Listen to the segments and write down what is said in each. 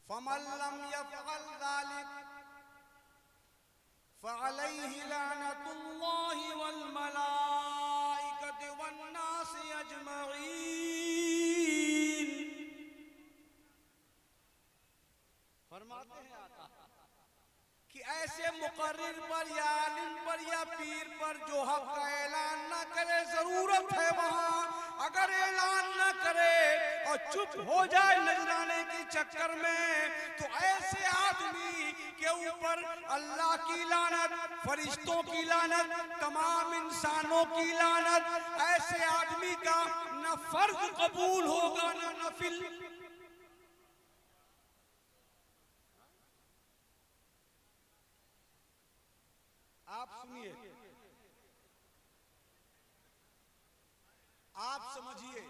फमन lump यफ़अल ज़ालिक फ़अलैहि लअनतुल्लाहि वल मलाइकति one नासि अजमईन। फरमाते हैं आका कि ऐसे मुकर्रिर पर या आलिम पर या पीर पर जो हक का ऐलान न करे, जरूरत है वहां, अगर ऐलान न करे और चुप हो जाए नजराने के चक्कर में, तो ऐसे आदमी के ऊपर अल्लाह की लानत, फरिश्तों की लानत, तमाम इंसानों की लानत। ऐसे आदमी का न फर्ज कबूल होगा न नफिल। आप सुनिए, आप समझिए,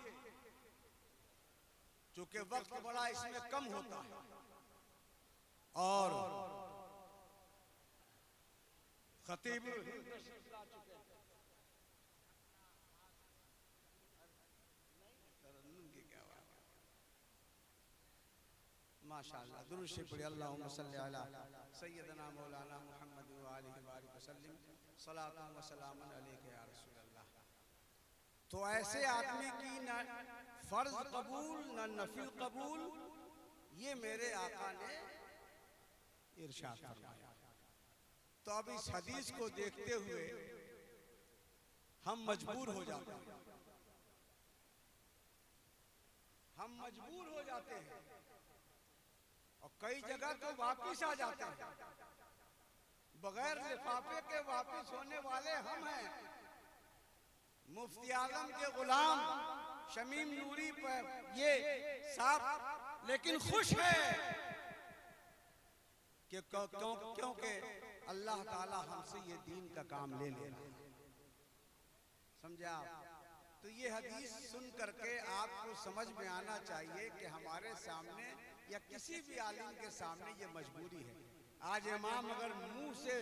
चूंकि वक्त बड़ा इसमें कम होता है और खतीब माशाअल्लाह दुरूद शरीफ पढ़िए, अल्लाहुम्मा सल्ली अला सय्यदना मौलाना मुहम्मद व आलिहि व सल्लिम सलातन व सलामन अलैका या रसूल अल्लाह। तो ऐसे आदमी की न फर्ज कबूल न नफिल कबूल, ये मेरे आका ने इरशाद फरमाया। तो अब इस हदीस को देखते हुए हम मजबूर हो जाते हैं, हम मजबूर हो जाते हैं और कई जगह तो वापिस आ जाते हैं। बगैर लिफाफे के वापिस होने वाले हम हैं। मुफ्ती आजम के गुलाम शमीम नूरी पर ये साहब लेकिन खुश है कि क्योंकि अल्लाह ताला हमसे ये दीन का काम ले लेना, समझा। तो ये हदीस सुन करके आपको समझ में आना चाहिए कि हमारे सामने या किसी भी आलिम के सामने ये मजबूरी है। आज इमाम अगर मुंह से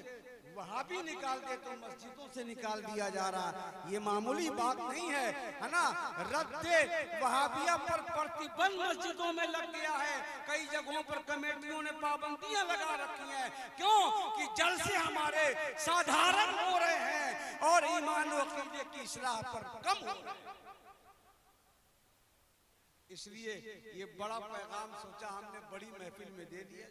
वहाबी निकाल दे तो मस्जिदों से निकाल दिया जा रहा है। ये मामूली बात नहीं है ना। रद्दे वहाबिया पर प्रतिबंध मस्जिदों में लग गया है। कई जगहों पर कमेटियों ने पाबंदियां लगा रखी हैं। क्यों कि जलसे हमारे साधारण हो रहे हैं और ईमान व अकीदे की इस्लाह पर कम हो रहे हैं। इसलिए ये बड़ा पैगाम सोचा हमने बड़ी महफिल में दे दिया।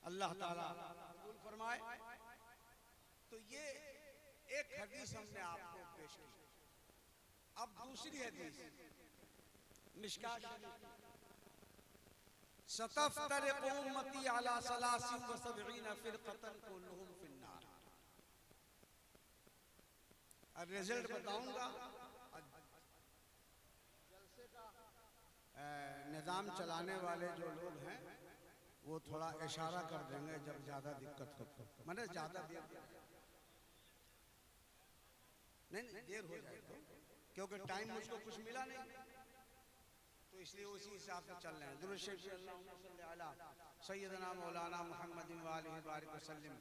अल्लाह ताला कबूल फरमाए। तो ये एक हदीस हमने आपको पेश की। अब दूसरी हदीस मिशकात सतफ्तरिक़ु उम्मती अला सलासिन व सबईन फ़िरक़तन कुल्लुहुम फ़िन्नार। अब रिजल्ट बताऊंगा। निजाम चलाने वाले जो लोग हैं वो थोड़ा इशारा कर देंगे जब ज्यादा दिक्कत हो, मैंने ज्यादा देर नहीं देर हो जाए तो, क्योंकि टाइम मुझको कुछ मिला नहीं, तो इसलिए उसी हिसाब से चल रहे हैं। दुरूद शरीफ अल्लाहुम्मा सल्ली अला सय्यदना मौलाना मुहम्मद व आलिहि व सल्लिम।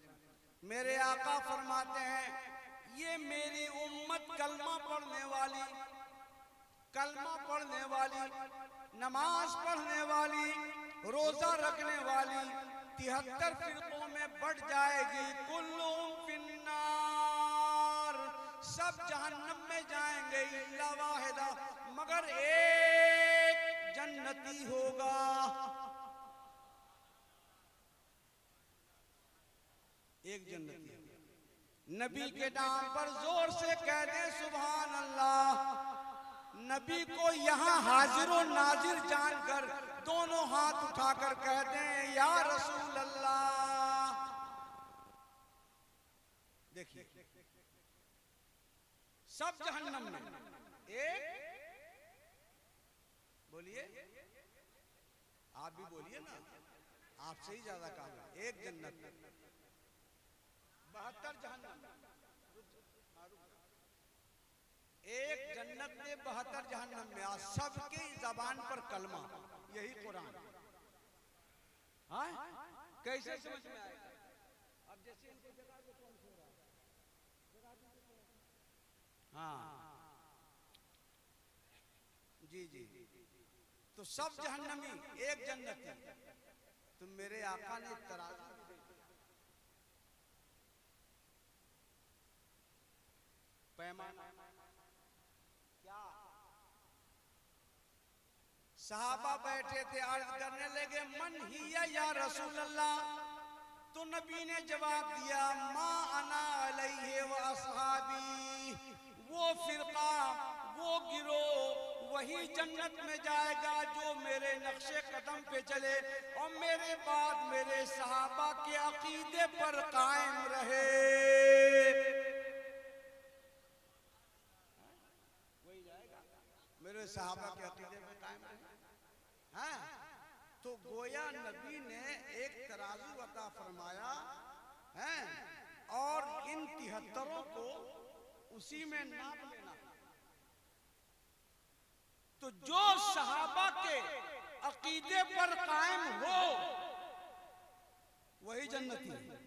मेरे आका फरमाते हैं, ये मेरी उम्मत कलमा पढ़ने वाली, कलमा पढ़ने वाली, नमाज पढ़ने वाली, रोजा रखने वाली 73 फिरकों में बढ़ जाएगी। कुल्लुहुम फिन्नार, सब जहन्नम में जाएंगे इल्ला वाहिदा, मगर एक जन्नती होगा। एक जन्नती। नबी के नाम पर जोर से कह दे सुभान अल्लाह। नबी को यहाँ हाजिर और नाजिर जानकर दोनों हाथ उठाकर कहते हैं या रसूल अल्लाह। देखिए सब जहन्नम में, एक बोलिए, आप भी बोलिए ना, आपसे ही ज्यादा काम है। एक जन्नत, 72 जहन्नम। एक जन्नत में 72 जहन्नम में। आज सबके जबान पर कलमा, यही कुरान। हाँ कैसे समझ में आएगा? अब जैसे इनको जगह को कौन सो रहा है, हाँ जी जी तो सब जहन्नमी, एक जन्नती। तो मेरे आका ने तराजू पैमाना क्या, सहाबा बैठे थे, अर्ज करने लगे मन हिया या रसूल अल्लाह। तो नबी ने जवाब दिया मा अना अलैहि व अस्हाबी, वो फिरका, वो गिरोह वही जन्नत में जाएगा जो मेरे नक्शे कदम पे चले और मेरे बाद मेरे सहाबा के अकीदे पर कायम रहे। वही जाएगा मेरे सहाबा के अकीदे पे कायम रहे। हाँ, तो गोया नबी ने एक तराजू अता फरमाया है और इन 73 को उसी में नाप लेना। तो जो सहाबा के अकीदे पर कायम हो वही जन्नती है,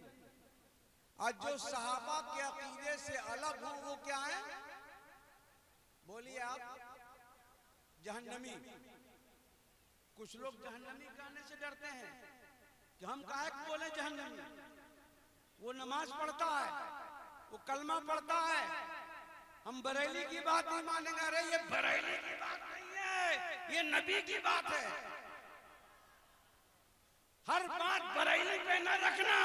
और जो सहाबा के अकीदे से अलग हो वो क्या है? बोलिए आप, जहन्नमी। कुछ लोग जहन्नमी कहने से डरते हैं कि हम काहे बोले जहन्नमी। वो नमाज पढ़ता है, वो कलमा पढ़ता है, हम बरेली की बात नहीं मानेंगे। अरे ये बरेली की बात नहीं है, ये नबी की बात है। हर बात बरेली पे न रखना।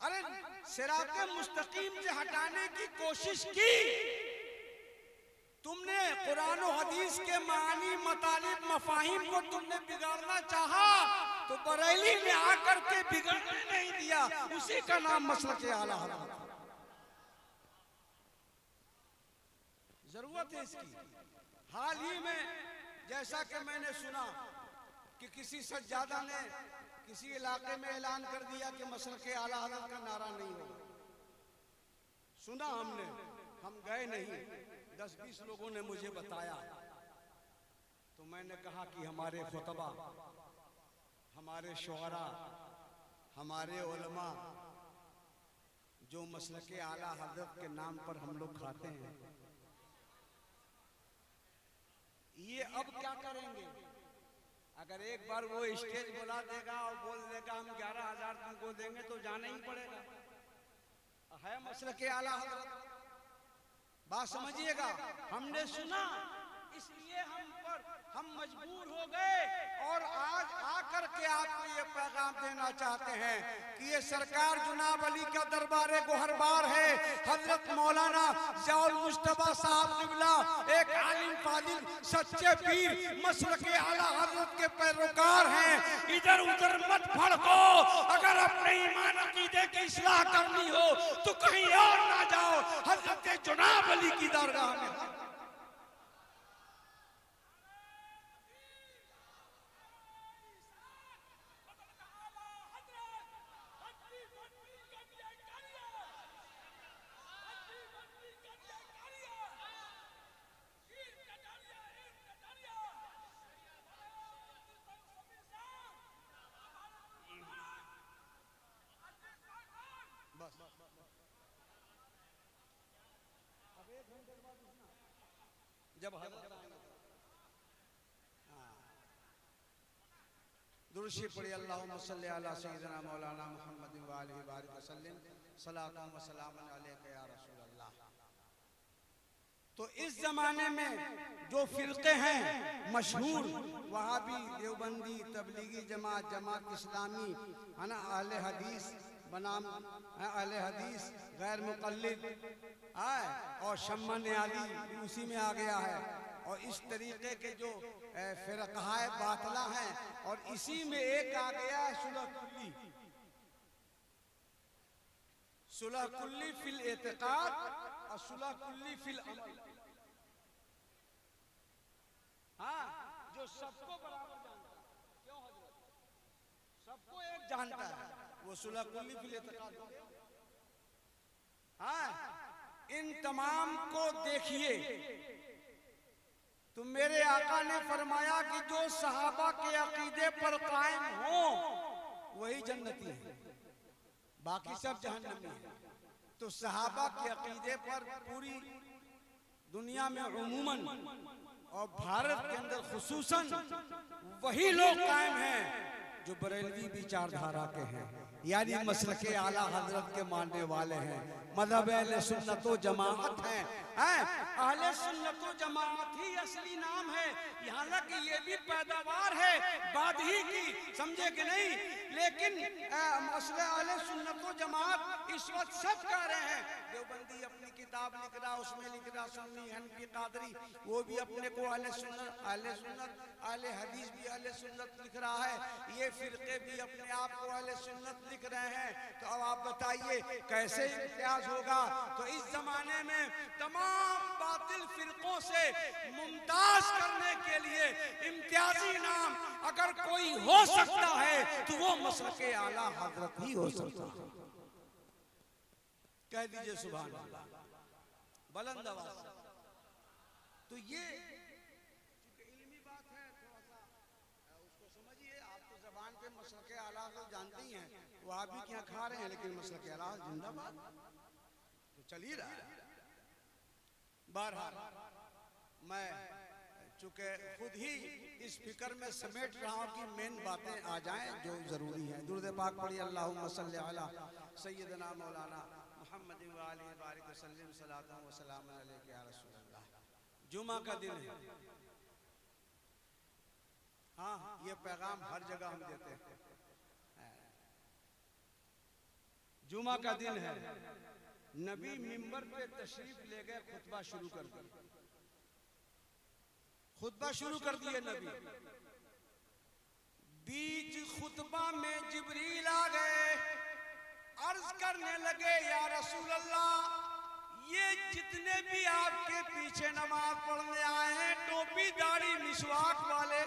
अरे सिराते मुस्तकीम से हटाने की कोशिश की तुमने, कुरान और हदीस के मानी मतालिब मफाहिम को तुमने बिगाड़ना चाहा तो बरेली में आकर के बिगड़ने नहीं दिया। उसी का नाम मसलक आला हज़रत। जरूरत है इसकी। हाल ही में जैसा कि मैंने सुना कि किसी सज्जादा ने किसी इलाके में ऐलान कर दिया कि मसलक आला हज़रत का नारा नहीं होगा। सुना हमने, हम गए नहीं, 10-20 लोगों ने मुझे बताया। तो मैंने कहा कि हमारे खुतबा, हमारे शुअरा, हमारे उलमा जो मसलक आला हज़रत के नाम पर हम लोग खाते हैं, ये अब क्या करेंगे? अगर एक बार वो स्टेज बुला देगा और बोल देगा हम 11,000 तुमको देंगे तो जाना ही पड़ेगा। है मसलक आला हज़रत, बात समझिएगा। हमने सुना, इसलिए हम मजबूर हो गए और आज आकर के आपको ये पैगाम देना चाहते हैं कि ये सरकार जनाब अली का दरबार गोहरबार है। हजरत मौलाना ज़ियाउल मुस्तफा साहब क़िबला एक आलिम फादिल सच्चे पीर मसलक आला हजरत के पैरोकार हैं। इधर उधर मत भड़को। अगर अपने ईमान अकीदे की इस्लाह करनी हो तो कहीं और ना जाओ, हजरत जनाब अली की दरगाह में। जब दुरूद पढ़ी अल्लाहुम्मा सल्ली अला सय्यिदिना मौलाना मुहम्मद व आलिहि बारिक वसल्लम सलातु व सलामुन अलैका या रसूल अल्लाह। तो इस जमाने में जो फिरके हैं मशहूर, वहाबी, देवबंदी, तबलीगी जमात, जमात इस्लामी, है ना, अहले हदीस बनाम अहले हदीस, गैर मुक़ल्लिद और शम्मा न्याली उसी में आ गया है। और इस तरीके के जो फिरक़ाए बातिला हैं, और इसी में एक आ गया है सुलह कुल्ली। सुलह कुल्ली फिल एतिक़ाद और सुलह कुल्ली फिल अमल। हाँ, जो सबको बराबर जानता है। क्यों हजरत? सबको एक जानता है, वो सुलह कुल्ली फिल एतिक़ाद हो गया। हाँ, इन तमाम को देखिए तो मेरे आका ने फरमाया कि जो सहाबा के अकीदे पर कायम हो वही जन्नती है, बाकी सब जहन्नमी है। तो सहाबा के अकीदे पर पूरी दुनिया में उमूमन और भारत के अंदर खुसूसन वही लोग कायम हैं जो बरेलवी विचारधारा के हैं, यानी मसलके आला हजरत के मानने वाले हैं, मज़हब अहले सुन्नत व जमाअत हैं। अहले सुन्नत व जमाअत ही असली नाम है, यहाँ तक ये भी पैदावार है बाद ही की, समझे कि नहीं? लेकिन मसले अहले सुन्नत व जमाअत इस वक्त सब कह रहे हैं। देवबंदी अपनी किताब लिख रहा, उसमें लिख रहा सुन्नी हनफी कादरी, वो भी अपने को अहले सुन्नत अहले हदीस भी अहले सुन्नत लिख रहा है, ये फिरके भी अपने आप को अहले सुन्नत लिख रहे हैं। तो अब आप बताइए कैसे इम्तियाज होगा? तो इस जमाने में तमाम बातिल फिरकों से मुमताज करने के लिए इम्तियाजी नाम अगर कोई हो सकता है तो वो मसलके आला हजरत ही हो सकता है। कह दीजिए सुभान अल्लाह बुलंद आवाज से। तो ये इल्मी बात है, थोड़ा सा उसको समझिए। आप तो जबान पे मसलके आला को जानते ही हैं, वो आप भी क्या खा रहे हैं, लेकिन मसलके आला जिंदाबाद तो चल ही रहा है। बहरहाल मैं चूंकि खुद ही इस फिक्र में समेट रहा हूँ कि मेन बातें आ जाएं जो जरूरी है। दुरूद पाक पढ़िए, अल्लाहुम्मा सल्ली अला सय्यदना मौलाना मुहम्मद व आलिहि बारिक वसल्लिम सलातन व सलामन अलैका या रसूल अल्लाह। जुमा का दिन है, हाँ ये पैगाम हर जगह हम देते हैं। जुमा का दिन है, नबी मिंबर पे तशरीफ ले गए, खुतबा शुरू कर दिया। खुतबा शुरू कर दिए नबी। बीच खुतबा में जिब्रील आ गए, अर्ज करने लगे या रसूल अल्लाह, ये जितने भी आपके पीछे नमाज पढ़ने आए हैं, टोपी दाढ़ी मिसवाक वाले,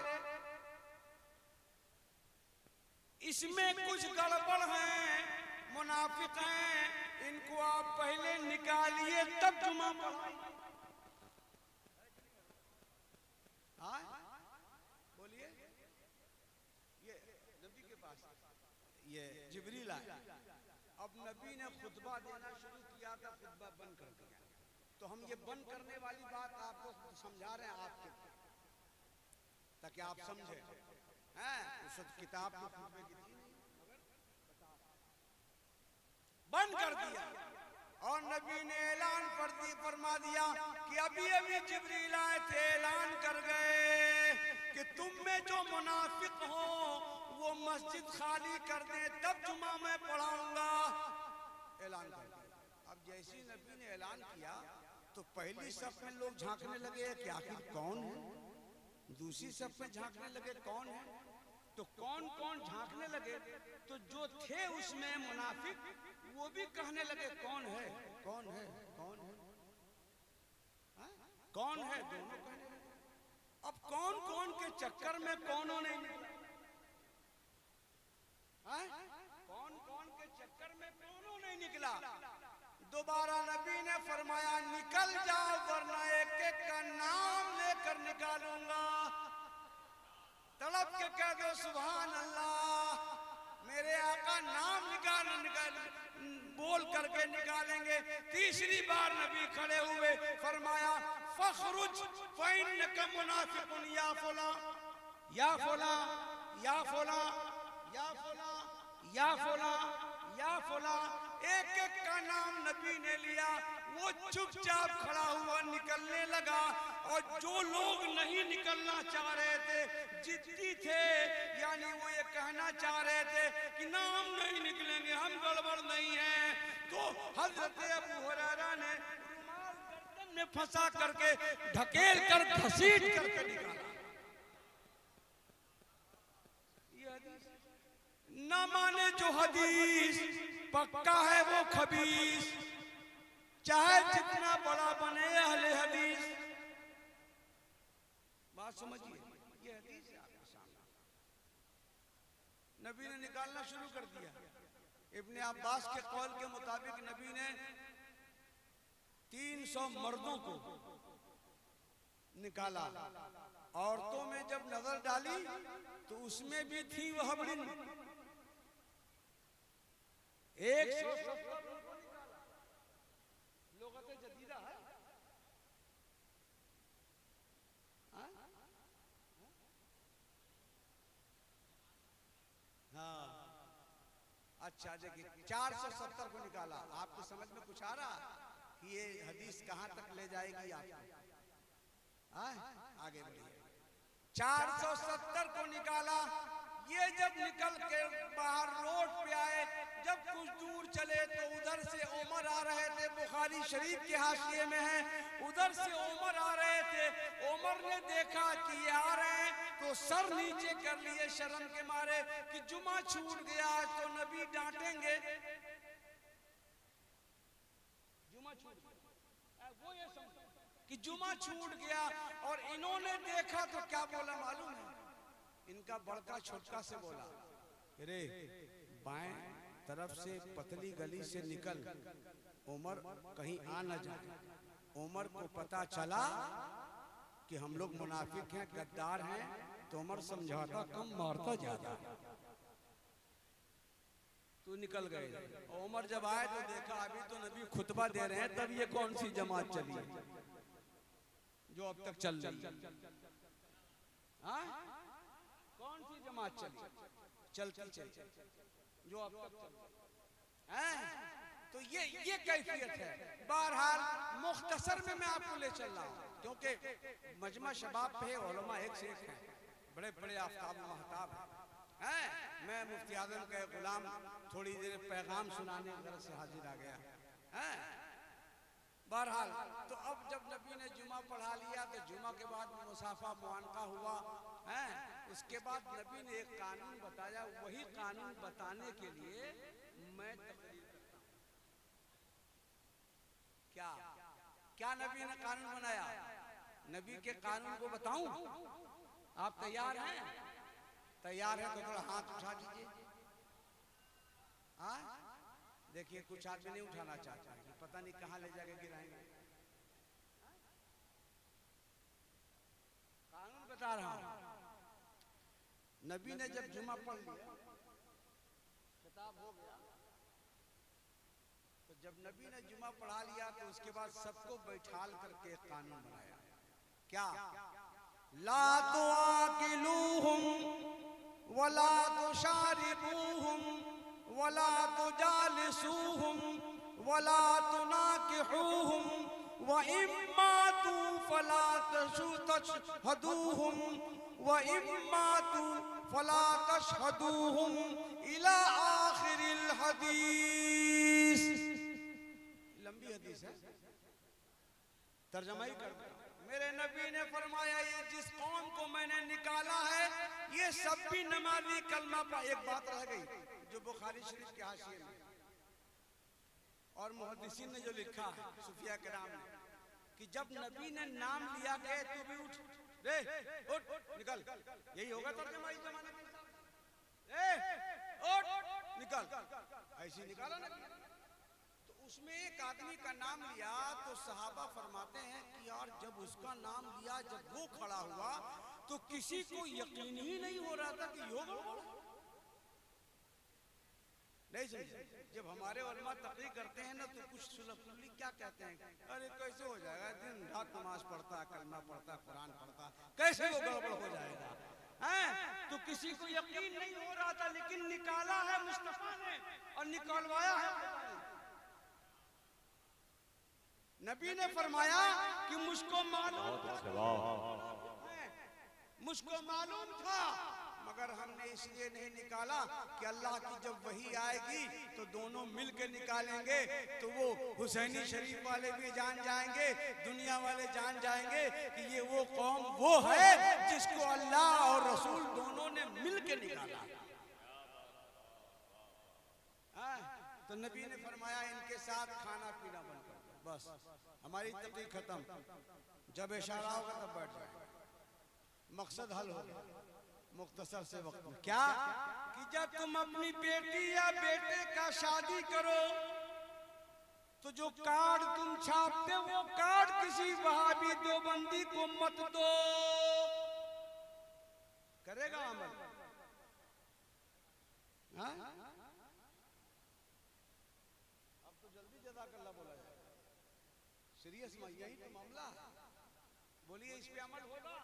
इसमें कुछ गड़बड़ है, मुनाफिक हैं, इनको आप पहले निकालिए तब जुमा पढ़ाइए। बोलिए, ये नबी के पास ये जिब्रील आया। अब नबी ने खुतबा देना शुरू किया था, खुतबा बंद कर दिया। तो हम ये बंद करने वाली बात आपको समझा रहे हैं आपके, ताकि आप समझे। हैं उस किताब में खुतबे की थी बंद कर दिया, और नबी ने ऐलान फरमा दिया कि अभी अभी जिब्रील आए थे, ऐलान कर गए कि तुम में जो मुनाफिक हो वो मस्जिद खाली कर दे, तब जुमा मैं पढ़ाऊंगा। ऐलान कर दिया। अब जैसे नबी ने ऐलान किया तो पहली सफ में लोग झांकने लगे कि आखिर कौन है, दूसरी सफ में झांकने लगे कौन है। तो कौन कौन झांकने लगे, तो जो थे उसमें मुनाफिक वो भी कहने लगे कौन है कौन है कौन है, हा? कौन है, दोनों कहने लगे। अब कौन कौन के चक्कर में कौनों नहीं निकला, कौन कौन के चक्कर में कौनों नहीं निकला। दोबारा नबी ने फरमाया निकल जाओ, वरना एक एक का नाम लेकर निकालूंगा। तड़प के कह दो सुभान अल्लाह, मेरे आका नाम निकाल बोल करके निकालेंगे। तीसरी बार नबी खड़े हुए, फरमाया फखरुज फइन्नका मुनाफिकुन या फुला या फुला या फुला या फुला या फुला या फुला। एक एक का नाम नबी ने लिया। वो चुपचाप खड़ा हुआ निकलने लगा, और जो लोग नहीं निकलना चाह रहे थे, जिद्दी थे, यानी वो ये कहना चाह रहे थे कि ना हम नहीं निकलेंगे, हम गड़बड़ नहीं है, तो हजरत अबू हुरैरा ने रुमाल गर्दन में फंसा करके ढकेल कर घसीट करके निकाला। ना माने जो हदीस पक्का है वो खबीस, चाहे जितना बड़ा बने अहले हदीस। बात समझिए, ये हदीस है आपके सामने। नबी ने निकालना शुरू कर दिया। इब्ने अब्बास के कौल के मुताबिक नबी ने 300 मर्दों को निकाला। औरतों में जब नजर डाली तो उसमें भी थी वह बड़ी 170 लोगों जदीदा है। अच्छा देखिए 470 को निकाला। आपको समझ में कुछ आ रहा कि ये हदीस कहां तक ले जाएगी आपको? आगे बढ़िए। 470 को निकाला। ये जब निकल के बाहर रोड पे आए, जब कुछ दूर चले तो उधर से उमर आ रहे थे, बुखारी शरीफ के हाशिए में है, उधर से उमर आ रहे थे। उमर ने देखा कि ये आ रहे हैं तो सर नीचे कर लिए शर्म के मारे कि जुमा छूट गया तो नबी डांटेंगे। जुमा छूट गया, वो ये समझ कि जुमा छूट गया। और इन्होंने देखा तो क्या बोला मालूम है? इनका बड़का छोटका से बोला, अरे बाएं तरफ से पतली गली से निकल, उमर कहीं आ न जाए। उमर को पता चला कि हम लोग मुनाफिक हैं, गद्दार हैं, तो उमर समझाता कम मारता ज्यादा। तो निकल गए। और उमर जब आए तो देखा अभी तो नबी खुतबा दे रहे हैं, तब ये कौन सी जमात चली है जो अब तक चल रही है? कौन सी जमात चलती चलती जो अब तक चल रही है? तो ये कैफियत है। बहरहाल मुख्तसर में मैं आपको ले चल रहा हूँ, क्योंकि मजमा शबाब पे उलमा एक से एक हैं, बड़े बड़े आफ्ताब महताब हैं। मैं मुफ्ती आजम के गुलाम थोड़ी देर पैगाम सुनाने की तरफ से हाजिर आ गया है। बहरहाल तो अब जब नबी ने जुमा पढ़ा लिया तो जुमा के बाद मुसाफा मुआनका हुआ है। उसके बाद नबी ने एक कानून बताया। वही कानून बताने के लिए मैं तकरीर करता हूं। क्या क्या नबी ने कानून बनाया? नबी के कानून को बताऊं? आप तैयार हैं? तैयार है तो थोड़ा हाथ उठा दीजिए। देखिए कुछ आदमी नहीं उठाना चाहता है, पता नहीं कहां ले जाके गिराएंगे। कानून बता रहा हूं। नबी ने जब जुमा पढ़ लिया, खिताब हो गया, तो जब नबी ने जुमा पढ़ा लिया तो उसके बाद सबको बैठाल करके एक कानून बनाया। क्या? ला तुआकिलूहुम वला तुशारिबूहुम वला तुजालिसूहुम वला तुनाकिहूहुम व इम्मा तू फला तशहदूहुम व इम्मा तू फला तशहदूहुम इला आखिरिल हदीस। लंबी हदीस है, तर्जमा ही कर दो। मेरे नबी ने फरमाया ये जिस कौम को मैंने निकाला है ये सब भी नमाजी कलमा पर। एक बात रह गई जो बुखारी शरीफ के हाशिए में और मुहद्दिसीन ने जो लिखा है सूफिया किराम ने, कि जब नबी ने नाम लिया गया तू भी उठ रे, उठ निकल। यही होगा तर्जमा इस जमाने में, उठ निकल, ऐसी निकाला ना। तो उसमें एक आदमी का नाम लिया तो सहाबा फरमाते हैं कि यार जब उसका नाम लिया, जब वो खड़ा हुआ तो किसी को यकीन ही नहीं हो रहा था कि यो नहीं समझे। जब हमारे उलमा तकरीर करते हैं ना तो कुछ सुलफुली क्या कहते हैं, अरे कैसे हो जाएगा, दिन रात नमाज पढ़ता, कलमा पढ़ता, कुरान पढ़ता, कैसे वो गड़बड़ हो जाएगा हैं? तो किसी को यकीन नहीं हो रहा था, लेकिन निकाला है मुस्तफा ने और निकलवाया है। नबी ने फरमाया कि मुझको मालूम था मगर हमने इसलिए नहीं निकाला कि अल्लाह की जब वही आएगी तो दोनों मिल के निकालेंगे तो वो हुसैनी शरीफ वाले भी जान जाएंगे, दुनिया वाले जान जाएंगे कि ये वो कौम वो है जिसको अल्लाह और रसूल दोनों ने मिल के निकाला। तो नबी ने फरमाया इनके साथ खाना पीना बंद कर दो, बस हमारी तकलीफ खत्म। जब इशारा होगा तब बैठ जाए, मकसद हल हो गया। मुख्तसर से वक्त में क्या कि जब तुम अपनी बेटी या बेटे का शादी करो तो जो कार्ड तुम छापते वो कार्ड किसी वहाबी देवबंदी को मत दो। करेगा अमल? हाँ? अब तो जल्दी जज़ाकल्लाह बोला जाए, सीरियस में यही तो मामला। बोलिए इस पे अमल होगा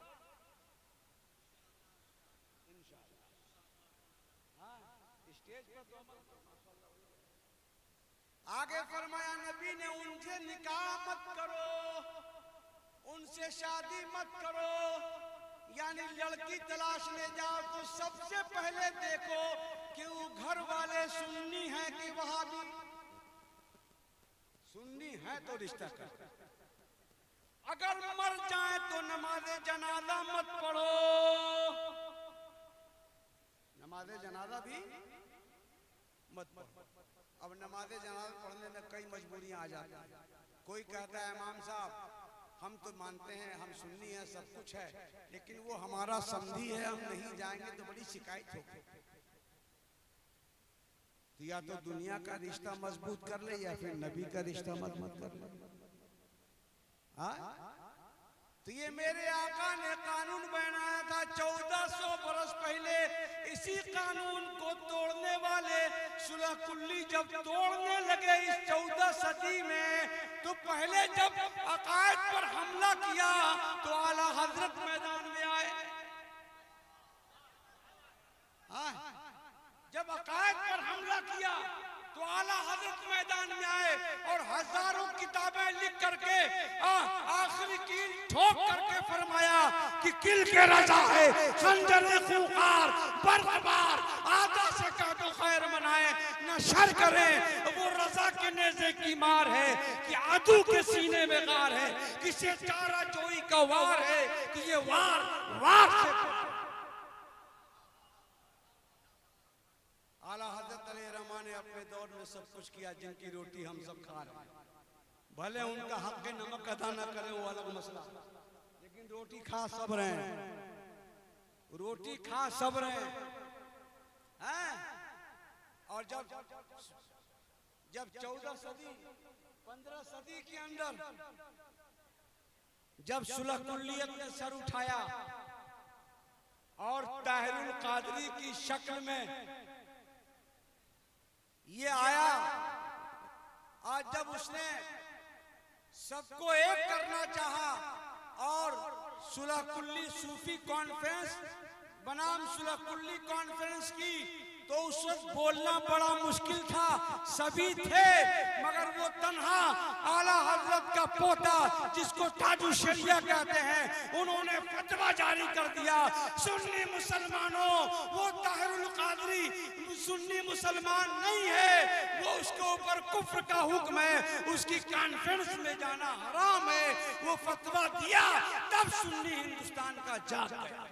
इंशाअल्लाह। हाँ, स्टेज पर तो अमल आगे फरमाया नबी ने उनसे निकाह मत करो, उनसे शादी मत करो, यानी लड़की तलाश ले जाओ तो सबसे पहले देखो कि वो घर वाले सुन्नी है कि वहाबी। सुन्नी है तो रिश्ता कर, अगर मर जाए तो नमाज़े जनाजा मत पढ़ो। नमाज़े जनाजा भी मत पढ़ो। अब नमाज़े जनाजा पढ़ने में कई मजबूरियां आ जाती हैं। कोई कहता है इमाम साहब हम तो मानते हैं, हम सुन्नी हैं, सब कुछ है, लेकिन वो हमारा समधी है, हम नहीं जाएंगे तो बड़ी शिकायत होगी। तो या तो दुनिया का रिश्ता मजबूत कर ले या फिर नबी का रिश्ता मजबूत कर ले। तो ये मेरे आका ने कानून बनाया था 1400 बरस पहले। इसी कानून को तोड़ने वाले सुलह कुल्ली जब तोड़ने लगे इस 14 सदी में, तो पहले जब अकायद पर हमला किया तो आला हजरत मैदान में आए। जब अकायद पर हमला किया तो आला हजरत मैदान में आए और हजारों किताबें लिख करके आखिरी कील ठोक करके फरमाया कि किल के रजा है खंजर खूंखार बर्बार आदा से कह तो खैर मनाए न शर करें। वो रजा के नेज़े की मार है कि आदू के सीने में गार है, किसे चारा जोई का वार है कि ये वार वार से। आला हज़रत अलैहिर्रहमा ने अपने दौर में सब कुछ किया, जिनकी रोटी हम सब खा रहे हैं। भले उनका हक के नमक अदा न करे वो अलग मसला, लेकिन रोटी खा सब रहे हैं, रोटी खा सब रहे हैं। और जब 14 सदी 15 सदी के अंदर जब सुलह कुल्लियत ने सर उठाया और ताहिरुल कादरी की शक्ल में ये आया, आज जब उसने सबको एक करना चाहा और सुलह कुल्ली सूफी कॉन्फ्रेंस बनाम सुलह कुल्ली कॉन्फ्रेंस की, तो उस वक्त बोलना बड़ा मुश्किल था। सभी थे मगर वो तन्हा आला हजरत का पोता जिसको ताजु शरिया कहते हैं, उन्होंने फतवा जारी कर दिया, सुन्नी मुसलमानों वो ताहिरुल कादरी सुन्नी मुसलमान नहीं है, वो उसके ऊपर कुफ्र का हुक्म है, उसकी कॉन्फ्रेंस में जाना हराम है। वो फतवा दिया, तब सुन्नी हिंदुस्तान का जाग गया।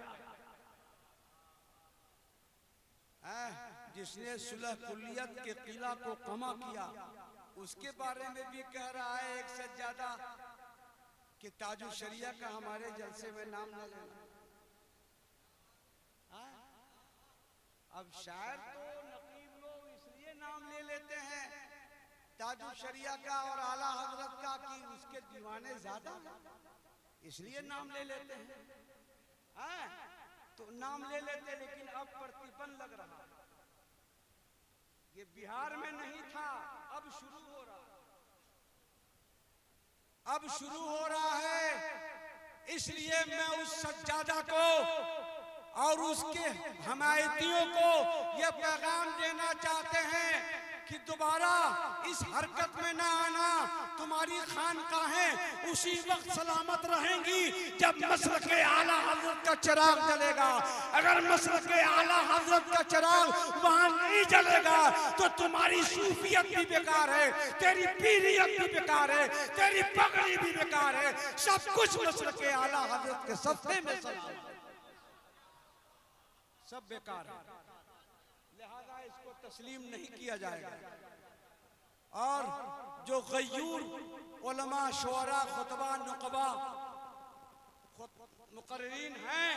जिसने सुलह कुल्लियत के किला को कमा किया, उसके बारे में भी कह रहा है एक से ज्यादा कि ताजु शरिया का हमारे जलसे में नाम न लेना। अब शायद तो नकीब लोग इसलिए नाम ले लेते हैं ताजु शरिया का और आला हजरत का कि उसके दीवाने ज्यादा, इसलिए नाम ले लेते हैं। तो नाम ले लेते, लेकिन अब प्रतिबंध लग रहा है। ये बिहार में नहीं था, अब शुरू हो रहा, अब शुरू हो रहा है। इसलिए मैं उस सज्जादा को और उसके हमायतियों को यह पैगाम देना चाहते हैं कि दोबारा इस हरकत में ना आना। तुम्हारी खानकाहें उसी वक्त सलामत रहेंगी जब मसलक आला हजरत का चिराग जलेगा। अगर मसलक आला हजरत का चिराग वहां नहीं जलेगा तो तुम्हारी सूफियत भी बेकार है, तेरी पीरियत भी बेकार है, तेरी पगड़ी भी बेकार है, सब कुछ मसलक आला हजरत के सत्ते में सब बेकार है। लिहाजा इसको तस्लीम नहीं किया जाएगा। और जो गयूर उलमा शुअरा खुतबा नुकबा मुकर्रिरीन हैं,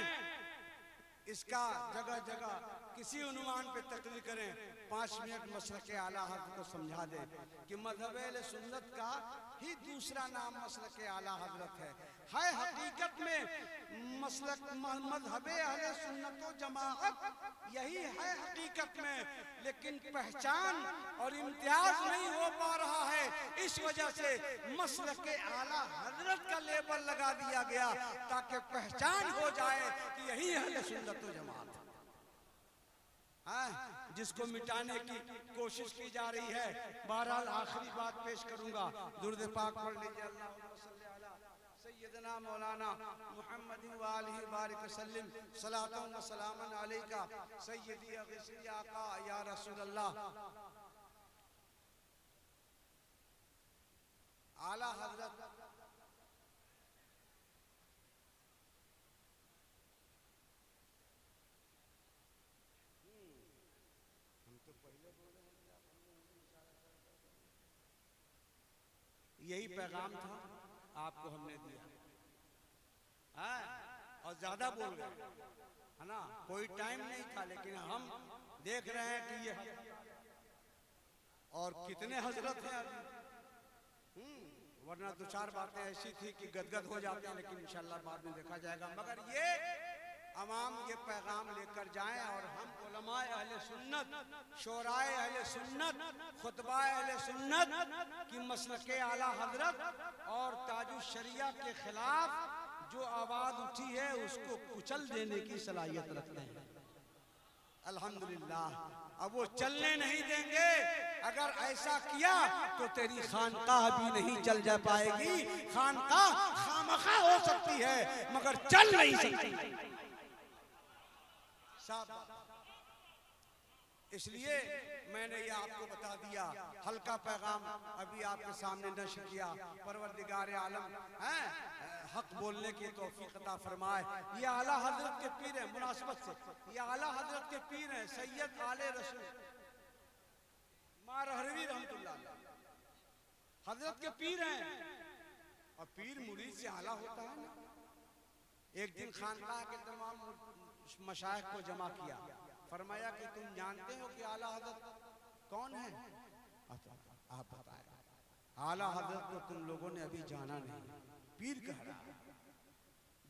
इसका जगह जगह किसी उन्वान पे तकरीर करें, 5 मिनट मसलक आला हजरत को समझा दें कि मज़हब अहले सुन्नत का ही दूसरा नाम मसलक आला हजरत है। हकीकत में मसलक मज़हब अहले सुन्नत व जमाअत यही है हकीकत में, लेकिन पहचान और इम्तियाज नहीं हो पा रहा है। इस वजह से मसलक आला हजरत का लेबल लगा दिया गया ताकि पहचान हो जाए कि यही अहले सुन्नत व जमाअत है। जिसको मिटाने की कोशिश की जा रही है। बहरहाल आखिरी बात पेश करूंगा, दुरूद पाक पढ़ लीजिए। अल्लाहुम्मा सल्ली अला सय्यदना मौलाना मुहम्मद व आलिहि बारिक वसल्लिम सलातन व सलामन अलैका सय्यदी अग़ीसी आका या रसूल अल्लाह। आला हजरत यही पैगाम था, आपको हमने दिया है और ज्यादा बोल गए है ना, कोई टाइम नहीं था, लेकिन हम देख रहे हैं कि ये और कितने हजरत हैं अभी। वरना दो चार बातें ऐसी थी कि गदगद हो जाते हैं, लेकिन इंशाल्लाह बाद में देखा जाएगा। मगर ये अवाम ये पैगाम लेकर जाएं और हम उलमाए अहले सुन्नत, शोराए अहले सुन्नत, खुतबाए अहले सुन्नत की मसलके आला हजरत और ताजुश शरिया के खिलाफ जो आवाज उठी है उसको कुचल देने की सलाहियत रखते हैं। अल्हम्दुलिल्लाह, अब वो चलने नहीं देंगे। अगर ऐसा किया तो तेरी खानकाह भी नहीं चल जा पाएगी। खानकाह खामखा हो सकती है मगर चल नहीं सकती। इसलिए मैंने ये आपको बता दिया, हल्का पैगाम अभी आपके सामने नश्र किया। परवरदिगार आलम है हक बोलने की तौफीक अता फरमाए। ये आला हजरत के पीर हैं, मुनासिबत से ये आला हजरत के पीर हैं सैयद आले रसूल मारहरवी रहमतुल्लाह अलैह हजरत के पीर हैं। और पीर मुरीद से आला होता है ना। एक दिन खानकाह के तमाम मशाइख को जमा किया, फरमाया कि तुम जानते हो कि आला हजरत कौन है? आप बताएं। आला हजरत को तुम लोगों ने अभी जाना नहीं, पीर कह रहा।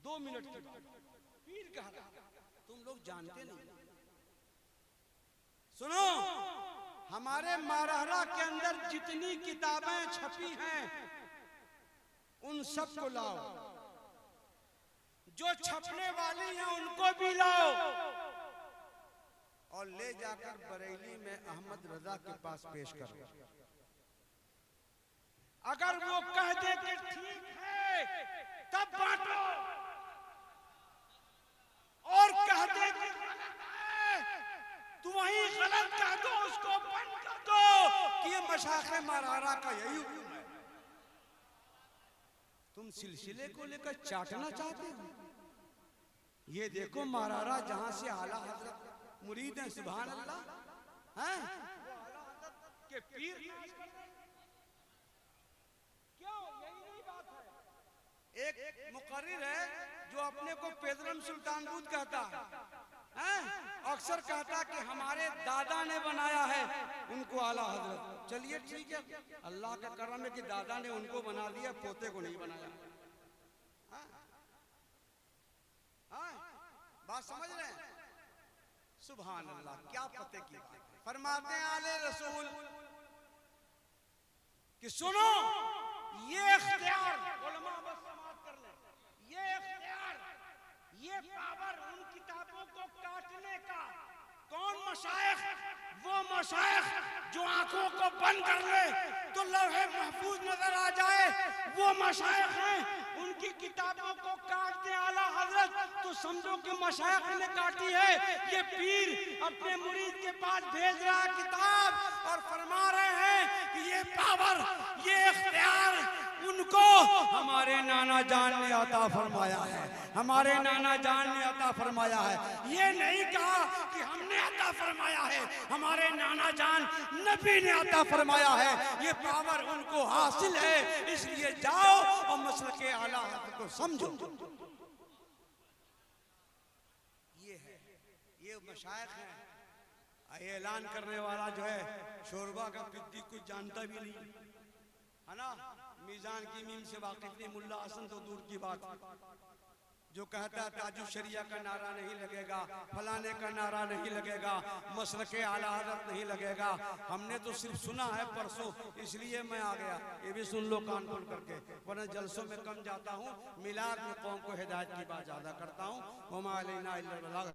2 मिनट की बात, पीर कह रहा, तुम लोग जानते नहीं। सुनो, हमारे मारहरा के अंदर जितनी किताबें छपी हैं उन सब को लाओ, जो छपने वाली हैं उनको भी लाओ और ले जाकर बरेली में अहमद रजा के पास पेश करो। अगर वो कह दे कि ठीक है तब बांटो, और कह दे कि तू वही गलत कह दो, उसको बंद कर दो कि ये मशाइख़ मारहरा का यही हुक्म है। तुम सिलसिले को लेकर चाटना चाहते हो? ये देखो मारहरा जहां से आला हजरत मुरीद हैं, सुभान अल्लाह हैं, के पीर क्यों? यही नहीं बात है। एक मुकर्रिर है जो अपने को पेदरम सुल्तान दूध कहता है, अक्सर कहता कि हमारे दादा ने बनाया है उनको आला हजरत। चलिए ठीक है, अल्लाह का करम है कि दादा ने उनको बना दिया, पोते को नहीं बनाया। बात समझ रहे हैं? सुभान अल्लाह, क्या पते की बात है। फरमाते हैं आले रसूल कि सुनो, ये इख्तियार उलमा बस समाप्त कर ले, ये इख्तियार, ये पावर उन किताबों को काटने का कौन मशाइख? वो मशाइख जो आंखों को बंद कर ले तो लौहे महफूज नजर आ जाए, वो मशाइख हैं। उनकी किताबों को काट दे आला हजरत तो समझो कि मशाइख ने काटी है। ये पीर अपने मुरीद के पास भेज रहा है किताब और फरमा रहे हैं कि ये पावर, ये इख्तियार उनको हमारे नाना जान ने अता फरमाया है, हमारे नाना जान ने अता फरमाया है। ये नहीं कहा कि हमने अता फरमाया है, हमारे नाना जान नबी ने अता फरमाया है। ये पावर उनको हासिल है, इसलिए जाओ और मसलके आला हजरत को समझो। ये है, ये मशाइख है। ये ऐलान करने वाला जो है शोरबा का पिद्दी कुछ जानता भी नहीं है ना, मीजान की मीम से वाकिफ नहीं, मुल्ला हसन तो दूर की बात। जो कहता है ताजुश शरिया का नारा नहीं लगेगा, फलाने का नारा नहीं लगेगा, मसलके आला हजरत नहीं लगेगा। हमने तो सिर्फ सुना है परसों, इसलिए मैं आ गया। ये भी सुन लो कान खोल करके, वरना जलसों में कम जाता हूँ, मिलाद में कौम को हिदायत की बात ज्यादा करता हूँ।